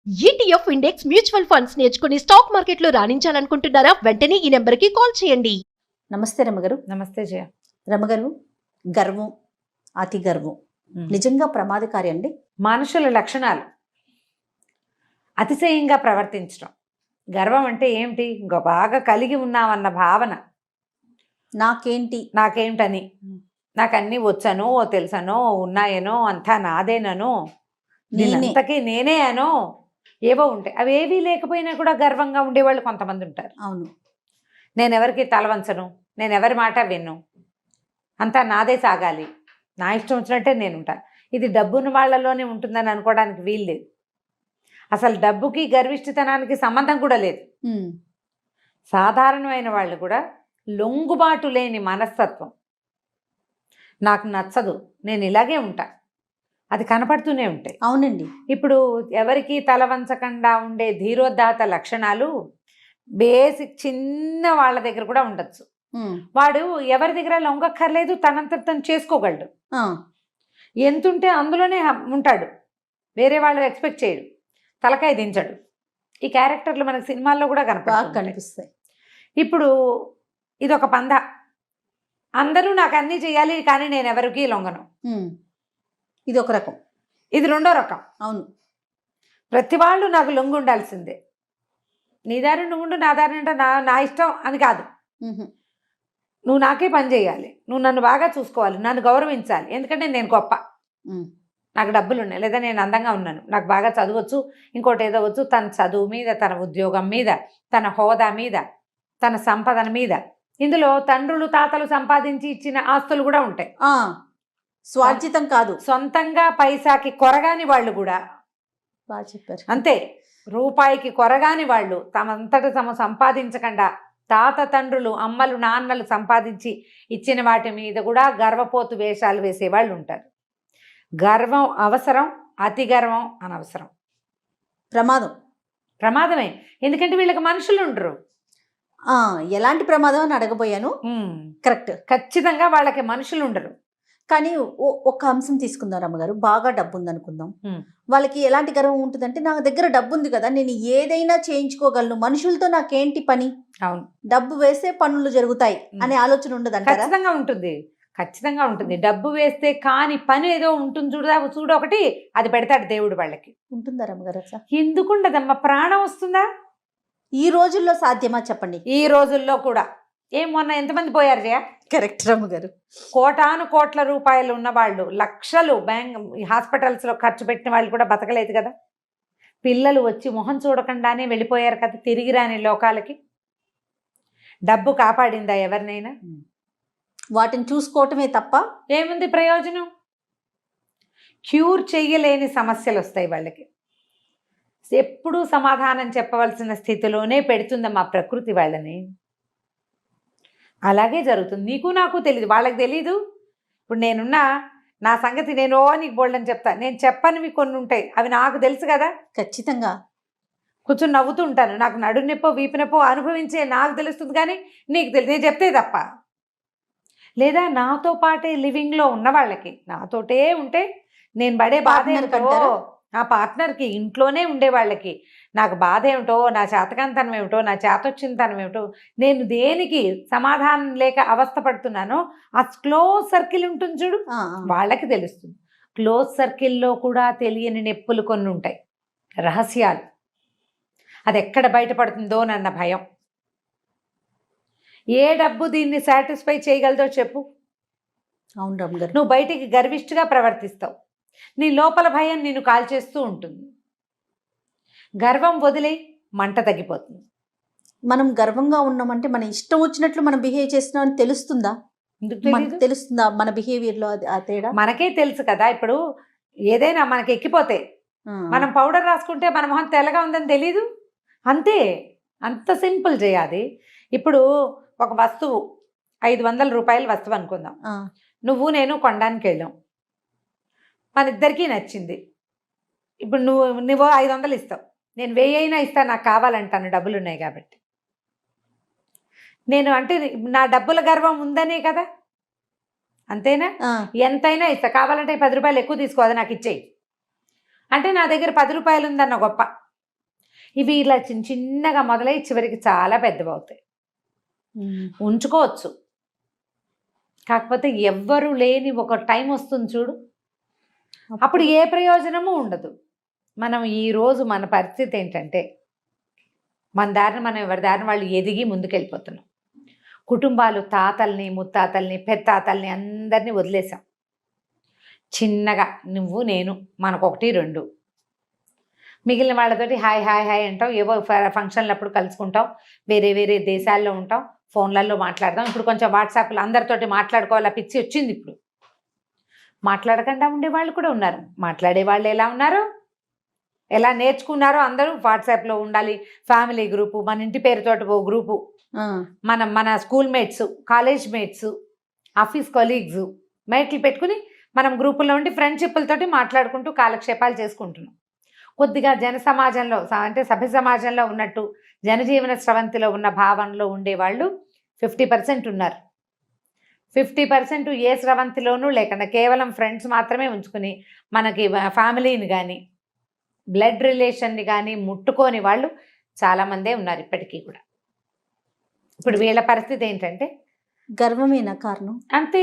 ETF index mutual funds నేర్చుకుని stock మార్కెట్లో రాణించాలనుకుంటున్నారా? వెంటనే ఈ నెంబర్కి కాల్ చేయండి. నమస్తే రమగారు. నమస్తే జయ. రమగారు, గర్వం, అతి గర్వం నిజంగా ప్రమాదకారి అండి. మనుషుల లక్షణాలు అతిశయంగా ప్రవర్తించడం. గర్వం అంటే ఏమిటి? బాగా కలిగి ఉన్నామన్న భావన. నాకేంటని, నాకు అన్నీ వచ్చనో తెలుసనో ఉన్నాయనో అంతా నాదేనో నేనంతకీ నేనే అనో ఏవో ఉంటాయి. అవి ఏవీ లేకపోయినా కూడా గర్వంగా ఉండేవాళ్ళు కొంతమంది ఉంటారు. అవును, నేను ఎవరికి తలవంచను, నేను ఎవరి మాట విన్ను, అంతా నాదే సాగాలి, నా ఇష్టం వచ్చినట్టే నేను ఉంటాను. ఇది డబ్బున్న వాళ్ళలోనే ఉంటుందని అనుకోవడానికి వీల్లేదు. అసలు డబ్బుకి గర్విష్ఠతనానికి సంబంధం కూడా లేదు. సాధారణమైన వాళ్ళు కూడా లొంగుబాటు లేని మనస్తత్వం. నాకు నచ్చదు, నేను ఇలాగే ఉంటా, అది కనపడుతూనే ఉంటాయి. అవునండి. ఇప్పుడు ఎవరికి తల వంచకుండా ఉండే ధీరోదాత లక్షణాలు బేసిక్ చిన్న వాళ్ళ దగ్గర కూడా ఉండొచ్చు. వాడు ఎవరి దగ్గర లొంగక్కర్లేదు, తనంత తను చేసుకోగలడు. ఎంతుంటే అందులోనే ఉంటాడు, వేరే వాళ్ళు ఎక్స్పెక్ట్ చేయడు, తలకాయ దించడు. ఈ క్యారెక్టర్లు మనకు సినిమాల్లో కూడా కనిపిస్తాయి. ఇప్పుడు ఇదొక పంద. అందరూ నాకు అన్నీ చేయాలి, కానీ నేను ఎవరికి లొంగను. ఇది ఒక రకం. ఇది రెండో రకం. అవును, ప్రతి వాళ్ళు నాకు లొంగు ఉండాల్సిందే. నీ దారి నువ్వు ఉండు, నా దారి అంటే నా ఇష్టం అని కాదు. నువ్వు నాకే పని చేయాలి, నువ్వు నన్ను బాగా చూసుకోవాలి, నన్ను గౌరవించాలి, ఎందుకంటే నేను గొప్ప, నాకు డబ్బులు ఉన్నాయి, లేదా నేను అందంగా ఉన్నాను, నాకు బాగా చదవచ్చు, ఇంకోటి ఏదో వచ్చు. తన చదువు మీద, తన ఉద్యోగం మీద, తన హోదా మీద, తన సంపదన మీద. ఇందులో తండ్రులు తాతలు సంపాదించి ఇచ్చిన ఆస్తులు కూడా ఉంటాయి. స్వార్జితం కాదు, సొంతంగా పైసాకి కొరగాని వాళ్ళు కూడా. బాగా చెప్పారు. అంతే, రూపాయికి కొరగాని వాళ్ళు తమంతట తమ సంపాదించకుండా తాత తండ్రులు అమ్మలు నాన్నలు సంపాదించి ఇచ్చిన వాటి మీద కూడా గర్వపోతు వేషాలు వేసేవాళ్ళు ఉంటారు. గర్వం అవసరం, అతి గర్వం అనవసరం. ప్రమాదమే. ఎందుకంటే వీళ్ళకి మనుషులు ఉండరు. ఎలాంటి ప్రమాదం అని అడగబోయాను. కరెక్ట్, ఖచ్చితంగా వాళ్ళకి మనుషులు ఉండరు. కానీ ఒక అంశం తీసుకుందాం రమ్మగారు. బాగా డబ్బు ఉంది అనుకుందాం, వాళ్ళకి ఎలాంటి గర్వం ఉంటుందంటే, నా దగ్గర డబ్బు ఉంది కదా, నేను ఏదైనా చేయించుకోగలను, మనుషులతో నాకేంటి పని, అవును, డబ్బు వేస్తే పనులు జరుగుతాయి అనే ఆలోచన ఉండదు. ఖచ్చితంగా ఉంటుంది, ఖచ్చితంగా ఉంటుంది. డబ్బు వేస్తే కాని పని ఏదో ఉంటుంది, చూడ ఒకటి, అది పెడతాడు దేవుడు వాళ్ళకి. ఉంటుందా రమ్మగారు? అట్లా ఎందుకుండదమ్మా? ప్రాణం వస్తుందా? ఈ రోజుల్లో సాధ్యమా చెప్పండి? ఈ రోజుల్లో కూడా మొన్న ఎంతమంది పోయారు జయ? కరెక్ట్ రమ్మగారు. కోటాను కోట్ల రూపాయలు ఉన్నవాళ్ళు, లక్షలు హాస్పిటల్స్లో ఖర్చు పెట్టిన వాళ్ళు కూడా బతకలేదు కదా. పిల్లలు వచ్చి మొహం చూడకుండానే వెళ్ళిపోయారు కదా తిరిగి రాని లోకాలకి. డబ్బు కాపాడిందా ఎవరినైనా? వాటిని చూసుకోవటమే తప్ప ఏముంది ప్రయోజనం? క్యూర్ చెయ్యలేని సమస్యలు వస్తాయి వాళ్ళకి. ఎప్పుడూ సమాధానం చెప్పవలసిన స్థితిలోనే పెడుతుందమ్మా ప్రకృతి వాళ్ళని. అలాగే జరుగుతుంది. నీకు నాకు తెలియదు, వాళ్ళకి తెలీదు. ఇప్పుడు నేనున్నా, నా సంగతి నీకు బోల్డని చెప్తా, నేను చెప్పనివి కొన్ని ఉంటాయి, అవి నాకు తెలుసు కదా. ఖచ్చితంగా కూర్చొని నవ్వుతూ ఉంటాను. నాకు నడు నొప్పో వీపు నొప్పో అనుభవించే నాకు తెలుస్తుంది, కానీ నీకు తెలియదు, నేను చెప్తే తప్ప. లేదా నాతో పాటే లివింగ్లో ఉన్న వాళ్ళకి, నాతోటే ఉంటే నేను పడే బాధ ఏమిటో, నా పార్ట్నర్కి, ఇంట్లోనే ఉండే వాళ్ళకి నాకు బాధ ఏమిటో, నా చేతకంతనం ఏమిటో, నా చేతొచ్చింతనం ఏమిటో, నేను దేనికి సమాధానం లేక అవస్థపడుతున్నానో ఆ క్లోజ్ సర్కిల్ ఉంటుంది చూడు, వాళ్ళకి తెలుస్తుంది. క్లోజ్ సర్కిల్లో కూడా తెలియని నొప్పులు కొన్ని ఉంటాయి, రహస్యాలు. అది ఎక్కడ బయటపడుతుందో నన్న భయం. ఏ డబ్బు దీన్ని సాటిస్ఫై చేయగలదో చెప్పు. అవును రమ్మగారు. నువ్వు బయటికి గర్విష్ఠగా ప్రవర్తిస్తావు, నీ లోపల భయం నిన్ను కాల్చేస్తూ ఉంటుంది. గర్వం వదిలే, మంట తగ్గిపోతుంది. మనం గర్వంగా ఉన్నామంటే మన ఇష్టం వచ్చినట్లు మనం బిహేవ్ చేస్తున్నామని తెలుస్తుందా? తెలుస్తుందా మన బిహేవియర్లో ఆ తేడా? మనకే తెలుసు కదా. ఇప్పుడు ఏదైనా మనకి ఎక్కిపోతే మనం పౌడర్ రాసుకుంటే మన మొహం తెల్లగా ఉందని తెలీదు. అంతే, అంత సింపుల్ చేయాలి. ఇప్పుడు ఒక వస్తువు 500 రూపాయల వస్తువు అనుకుందాం, నువ్వు నేను కొనడానికి వెళ్ళాం, మన ఇద్దరికీ నచ్చింది. ఇప్పుడు నువ్వు 500 ఇస్తావు, నేను 1000 అయినా ఇస్తాను, నాకు కావాలంటాను, డబ్బులు ఉన్నాయి కాబట్టి. నేను అంటే నా డబ్బుల గర్వం ఉందనే కదా, అంతేనా? ఎంతైనా ఇస్తా, కావాలంటే 10 రూపాయలు ఎక్కువ తీసుకో, అది నాకు ఇచ్చేయి. అంటే నా దగ్గర 10 రూపాయలు ఉందన్న గొప్ప, ఇవి ఇలా చిన్నగా మొదలై చివరికి చాలా పెద్దవవుతాయి. ఉంచుకోవచ్చు, కాకపోతే ఎవ్వరు లేని ఒక టైం వస్తుంది చూడు, అప్పుడు ఏ ప్రయోజనము ఉండదు. మనం ఈరోజు మన పరిస్థితి ఏంటంటే మన దారిని మనం ఎవరి దారిని వాళ్ళు ఎదిగి ముందుకెళ్ళిపోతున్నాం. కుటుంబాలు తాతల్ని ముత్తాతల్ని పెత్తాతల్ని అందరినీ వదిలేసాం. చిన్నగా నువ్వు నేను మనకొకటి రెండు, మిగిలిన వాళ్ళతోటి హాయ్ హాయ్ హాయ్ అంటాం, ఏవో ఫంక్షన్లు అప్పుడు కలుసుకుంటాం, వేరే వేరే దేశాల్లో ఉంటాం, ఫోన్లలో మాట్లాడదాం. ఇప్పుడు కొంచెం వాట్సాప్లో అందరితోటి మాట్లాడుకోవాలా పిచ్చి వచ్చింది. ఇప్పుడు మాట్లాడకుండా ఉండే వాళ్ళు కూడా ఉన్నారు. మాట్లాడే వాళ్ళు ఎలా ఉన్నారు, ఎలా నేర్చుకున్నారో అందరూ వాట్సాప్లో ఉండాలి. ఫ్యామిలీ గ్రూపు, మన ఇంటి పేరుతోటి ఓ గ్రూపు, మన school mates, college mates, office colleagues మేట్లు పెట్టుకుని మనం గ్రూపుల్లో ఉండి ఫ్రెండ్షిప్లతోటి మాట్లాడుకుంటూ కాలక్షేపాలు చేసుకుంటున్నాం. కొద్దిగా జన సమాజంలో అంటే సభ్య సమాజంలో ఉన్నట్టు జనజీవన స్రవంతిలో ఉన్న భావనలో ఉండేవాళ్ళు 50% ఉన్నారు. 50% ఏ స్రవంతిలోనూ లేకుండా కేవలం ఫ్రెండ్స్ మాత్రమే ఉంచుకుని మనకి ఫ్యామిలీని కానీ బ్లడ్ రిలేషన్ని కానీ ముట్టుకోని వాళ్ళు చాలామందే ఉన్నారు ఇప్పటికీ కూడా. ఇప్పుడు వీళ్ళ పరిస్థితి ఏంటంటే గర్వమేనా కారణం? అంతే.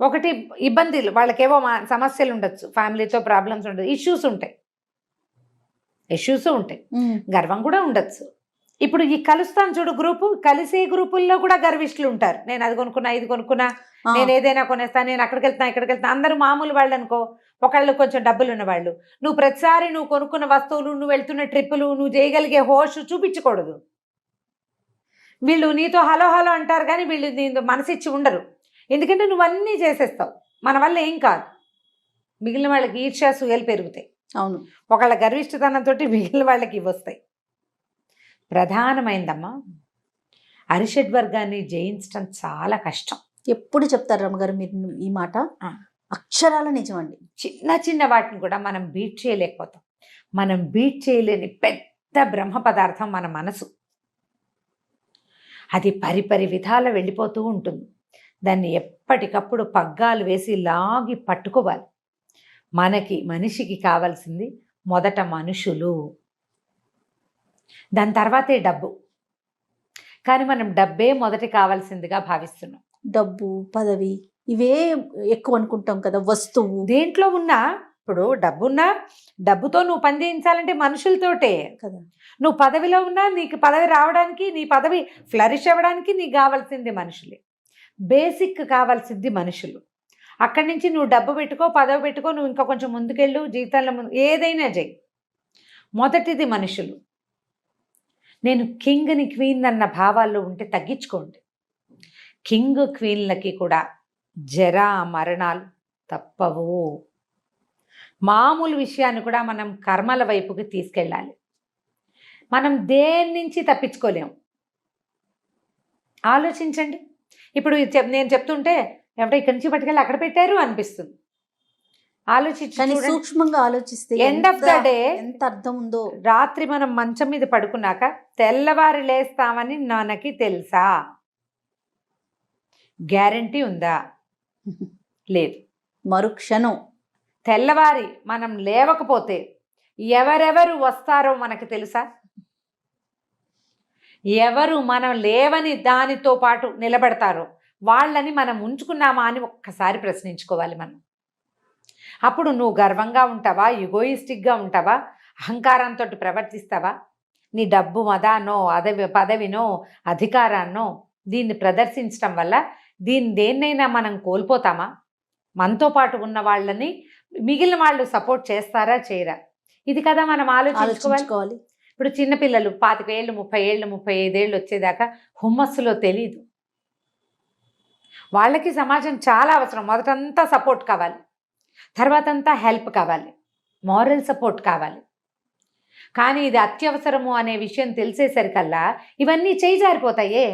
ఒకటి ఇబ్బందులు, వాళ్ళకేవో సమస్యలు ఉండొచ్చు, ఫ్యామిలీతో ప్రాబ్లమ్స్ ఉండదు, ఇష్యూస్ ఉంటాయి, గర్వం కూడా ఉండొచ్చు. ఇప్పుడు ఈ కలుస్తాను చూడు గ్రూపు, కలిసే గ్రూపుల్లో కూడా గర్విష్ఠులు ఉంటారు. నేను అది కొనుక్కున్నా, ఇది కొనుక్కున్నా, నేను ఏదైనా కొనేస్తాను, నేను అక్కడికి వెళ్తాను. అందరూ మామూలు వాళ్ళు అనుకో, ఒకళ్ళు కొంచెం డబ్బులు ఉన్నవాళ్ళు. నువ్వు ప్రతిసారి నువ్వు కొనుక్కున్న వస్తువులు, నువ్వు వెళ్తున్న ట్రిప్పులు, నువ్వు చేయగలిగే హోష్ చూపించకూడదు. వీళ్ళు నీతో హలో హలో అంటారు కానీ వీళ్ళు నీతో మనసిచ్చి ఉండరు. ఎందుకంటే నువ్వు అన్నీ చేసేస్తావు, మన వల్ల ఏం కాదు. మిగిలిన వాళ్ళకి ఈర్ష్యాసూయలు పెరుగుతాయి. అవును, ఒకళ్ళ గర్విష్ఠతనంతో మిగిలిన వాళ్ళకి వస్తాయి. ప్రధానమైందమ్మా, అరిషడ్ వర్గాన్ని జయించడం చాలా కష్టం. ఎప్పుడు చెప్తారు రమ్మగారు మీరు ఈ మాట, అక్షరాల నిజమండి. చిన్న వాటిని కూడా మనం బీట్ చేయలేకపోతాం. మనం బీట్ చేయలేని పెద్ద బ్రహ్మ పదార్థం మన మనసు. అది పరిపరి విధాల వెళ్ళిపోతూ ఉంటుంది. దాన్ని ఎప్పటికప్పుడు పగ్గాలు వేసి లాగి పట్టుకోవాలి. మనిషికి కావాల్సింది మొదట మనుషులు, దాని తర్వాతే డబ్బు. కానీ మనం డబ్బే మొదటి కావాల్సిందిగా భావిస్తున్నాం. డబ్బు, పదవి ఇవే ఎక్కువ అనుకుంటాం కదా. వస్తువు దేంట్లో ఉన్నా, ఇప్పుడు డబ్బున్నా, డబ్బుతో నువ్వు పని చేయించాలంటే మనుషులతోటే కదా. నువ్వు పదవిలో ఉన్నా, నీకు పదవి రావడానికి, నీ పదవి ఫ్లరిష్ అవ్వడానికి నీకు కావాల్సింది మనుషులే. బేసిక్ కావాల్సింది మనుషులు. అక్కడి నుంచి నువ్వు డబ్బు పెట్టుకో, పదవి పెట్టుకో, నువ్వు ఇంకా కొంచెం ముందుకెళ్ళు, జీవితంలో ఏదైనా చేయి. మొదటిది మనుషులు. నేను కింగ్ని క్వీన్ అన్న భావాల్లో ఉంటే తగ్గించుకోండి. కింగ్ క్వీన్లకి కూడా జరా మరణాలు తప్పవు. మామూలు విషయాన్ని కూడా మనం కర్మల వైపుకి తీసుకెళ్ళాలి. మనం దేని నుంచి తప్పించుకోలేము. ఆలోచించండి. ఇప్పుడు నేను చెప్తుంటే ఎవడో ఇక్కడి నుంచి పట్టుకెళ్ళి అక్కడ పెట్టారు అనిపిస్తుంది. కానీ సూక్ష్మంగా ఆలోచిస్తే ఎండ్ ఆఫ్ ద డే ఎంత అర్థం ఉందో. రాత్రి మనం మంచం మీద పడుకున్నాక తెల్లవారి లేస్తామని మనకి తెలుసా? గ్యారంటీ ఉందా? లేదు. మరుక్షణం తెల్లవారి మనం లేవకపోతే ఎవరెవరు వస్తారో మనకు తెలుసా? ఎవరు మనం లేవని దానితో పాటు నిలబెడతారో వాళ్ళని మనం ఉంచుకున్నామా అని ఒక్కసారి ప్రశ్నించుకోవాలి మనం. అప్పుడు నువ్వు గర్వంగా ఉంటావా, ఈగోయిస్టిక్గా ఉంటావా, అహంకారంతో ప్రవర్తిస్తావా? నీ డబ్బు మదానో పదవినో అధికారాన్నో దీన్ని ప్రదర్శించడం వల్ల దేన్నైనా మనం కోల్పోతామా? మనతో పాటు ఉన్న వాళ్ళని మిగిలిన వాళ్ళు సపోర్ట్ చేస్తారా చేయరా? ఇది కదా మనం ఆలోచించుకోవాలి. ఇప్పుడు చిన్నపిల్లలు 25 ఏళ్ళు 30 ఏళ్ళు 35 ఏళ్ళు వచ్చేదాకా హుమ్మస్సులో తెలీదు. వాళ్ళకి సమాజం చాలా అవసరం. మొదటంతా సపోర్ట్ కావాలి, తర్వాత అంతా హెల్ప్ కావాలి, మారల్ సపోర్ట్ కావాలి. కానీ ఇది అత్యవసరము అనే విషయం తెలిసేసరికల్లా ఇవన్నీ చేయి జారిపోతాయే.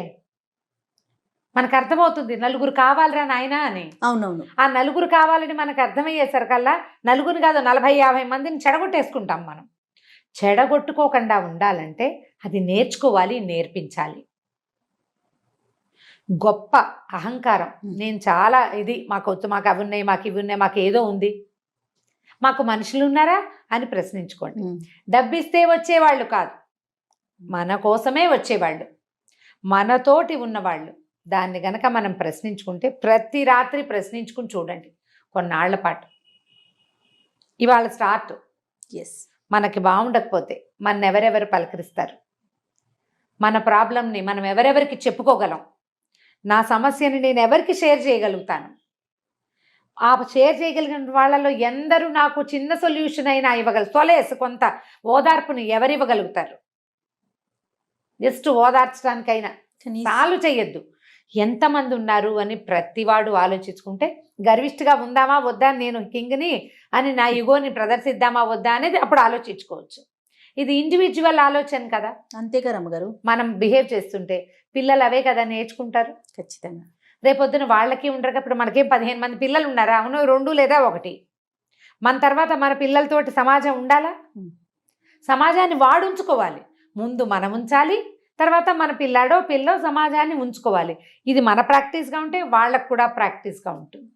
మనకు అర్థమవుతుంది నలుగురు కావాలిరా నాయనా అని. అవునవును. ఆ నలుగురు కావాలని మనకు అర్థమయ్యేసరికల్లా నలుగురు కాదు 40-50 మందిని చెడగొట్టేసుకుంటాం మనం. చెడగొట్టుకోకుండా ఉండాలంటే అది నేర్చుకోవాలి, నేర్పించాలి. గొప్ప అహంకారం, నేను చాలా ఇది, మాకు అవి ఉన్నాయి, మాకు ఇవి ఉన్నాయి, మాకు ఏదో ఉంది. మాకు మనుషులు ఉన్నారా అని ప్రశ్నించుకోండి. డబ్బిస్తే వచ్చేవాళ్ళు కాదు, మన కోసమే వచ్చేవాళ్ళు, మనతోటి ఉన్నవాళ్ళు. దాన్ని గనక మనం ప్రశ్నించుకుంటే, ప్రతి రాత్రి ప్రశ్నించుకుని చూడండి కొన్నాళ్ల పాటు. ఇవాళ స్టార్ట్. ఎస్, మనకి బాగుండకపోతే మన ఎవరెవరు పలకరిస్తారు, మన ప్రాబ్లంని మనం ఎవరెవరికి చెప్పుకోగలం, నా సమస్యని నేను ఎవరికి షేర్ చేయగలుగుతాను, ఆ షేర్ చేయగలిగిన వాళ్ళలో ఎందరూ నాకు చిన్న సొల్యూషన్ అయినా ఇవ్వగలరు, సొలేస్ కొంత ఓదార్పుని ఎవరు ఇవ్వగలుగుతారు? జస్ట్ ఓదార్చడానికైనా చాలు చెయ్యొద్దు. ఎంతమంది ఉన్నారు అని ప్రతివాడు ఆలోచించుకుంటే, గర్విష్ఠగా ఉందామా వద్దా, నేను కింగ్ని అని నా యుగోని ప్రదర్శిద్దామా వద్దా అనేది అప్పుడు ఆలోచించుకోవచ్చు. ఇది ఇండివిజువల్ ఆలోచన కదా. అంతేగా రమ్మగారు. మనం బిహేవ్ చేస్తుంటే పిల్లలు అవే కదా నేర్చుకుంటారు. ఖచ్చితంగా. రేపొద్దున వాళ్ళకి ఉండరు. ఇప్పుడు మనకేం 15 మంది పిల్లలు ఉన్నారా? అవును, 2 లేదా 1. మన తర్వాత మన పిల్లలతోటి సమాజం ఉండాలా? సమాజాన్ని వాడు ఉంచుకోవాలి. ముందు మనం ఉంచాలి, తర్వాత మన పిల్లాడో పిల్లో సమాజాన్ని ఉంచుకోవాలి. ఇది మన ప్రాక్టీస్గా ఉంటే వాళ్ళకు కూడా ప్రాక్టీస్గా ఉంటుంది.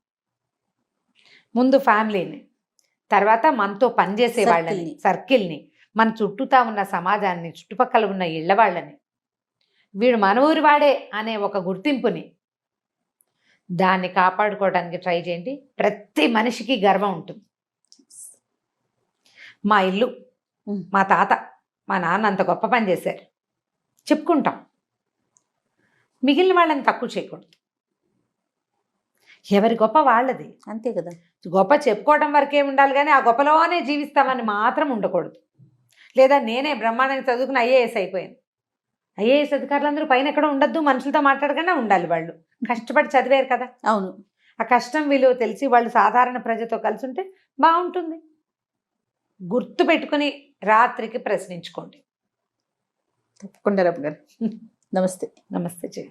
ముందు ఫ్యామిలీని, తర్వాత మనతో పనిచేసే వాళ్ళని, సర్కిల్ని, మన చుట్టూతా ఉన్న సమాజాన్ని, చుట్టుపక్కల ఉన్న ఇళ్ల వాళ్ళని, వీడు మన ఊరి వాడే అనే ఒక గుర్తింపుని, దాన్ని కాపాడుకోవడానికి ట్రై చేయండి. ప్రతి మనిషికి గర్వం ఉంటుంది. మా ఇల్లు, మా తాత, మా నాన్న అంత గొప్ప పని చేశారు చెప్పుకుంటాం. మిగిలిన వాళ్ళని తక్కువ చేయకూడదు. ఎవరి గొప్ప వాళ్ళది. అంతే కదా. గొప్ప చెప్పుకోవడం వరకే ఉండాలి, కానీ ఆ గొప్పలోనే జీవిస్తామని మాత్రం ఉండకూడదు. లేదా నేనే బ్రహ్మాండంగా చదువుకుని ఐఏఎస్ అయిపోయాను. ఐఏఎస్ అధికారులందరూ పైన ఎక్కడ ఉండద్దు, మనుషులతో మాట్లాడకుండా ఉండాలి. వాళ్ళు కష్టపడి చదివారు కదా. అవును. ఆ కష్టం విలువ తెలిసి వాళ్ళు సాధారణ ప్రజతో కలిసి ఉంటే బాగుంటుంది. గుర్తు పెట్టుకుని రాత్రికి ప్రశ్నించుకోండి. తప్పకుండా రమ్మగారు. నమస్తే. నమస్తే జయ.